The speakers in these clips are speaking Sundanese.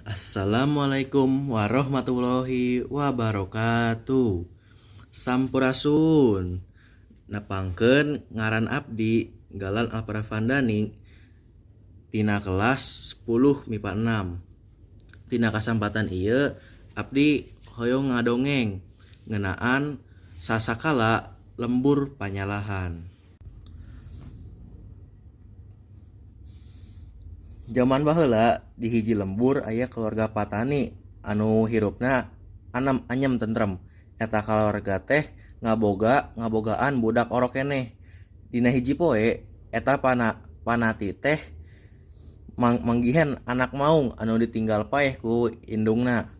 Assalamualaikum warahmatullahi wabarakatuh. Sampurasun. Nepangkeun ngaran abdi Galan Alpravandani tina kelas 10 MIPA 6. Tina kasempatan ieu abdi hoyong ngadongeng ngeunaan sasakala lembur panyalahan. Zaman baheula di hiji lembur aya keluarga patani anu hirupna anyem tentrem. Eta keluarga teh ngabogaan budak orok keneh. Dina hiji poe eta panati teh manggihan anak maung anu ditinggal paeh ku indungna.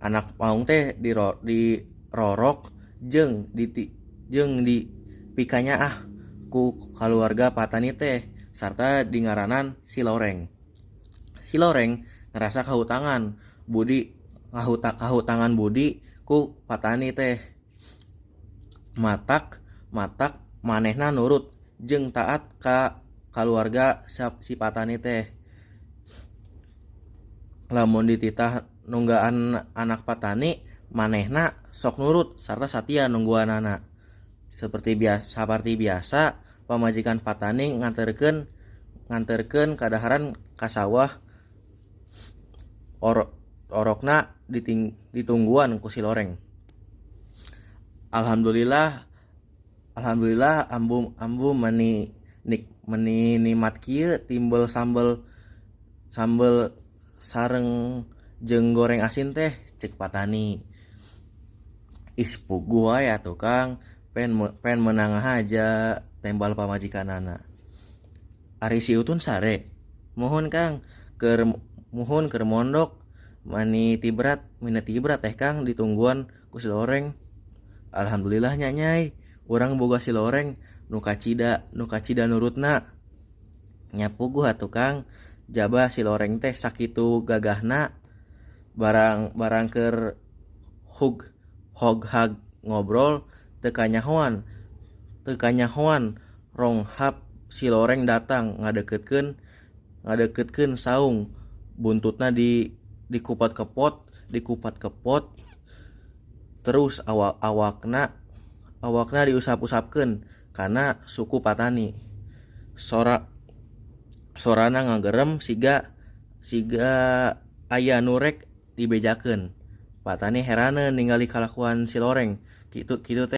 Anak maung teh dirorok jeung dipikanya ku keluarga patani teh sarta dingaranan si Loreng. Si Loreng ngerasa kahutangan budi ku patani teh. Matak manehna nurut jeung taat ka keluarga si patani teh. Lamun dititah nunggaan anak patani, manehna sok nurut sarta satia nungguanana. Seperti biasa pamajikan patani nganterkeun kadaharan ka sawah. Orokna ditungguan ku si Loreng. Alhamdulillah ambu meuni nikmat kieu timbel sambel sareng jeung goreng asin teh ceuk patani. Puguh wae atuh Kang, pen meunang haja tembal pamajikanana. Ari si Utun sare. Mohon Kang keur mondok mani tibrat teh Kang ditungguan ku si Loreng. Alhamdulillah nya Nyai, urang boga si Loreng nu kacida nurutna. Nya puguh atuh Kang, jabah si Loreng teh sakitu gagahna barang keur hoghag ngobrol teu kanyahoan ronghap si Loreng datang ngadekeutkeun saung. Buntutna dikupat kepot terus awakna diusap-usapkeun kana suku patani. Sorana ngagerem siga aya nu rek dibejakeun. Patani heraneun ningali kalakuan si Loreng kitu teh.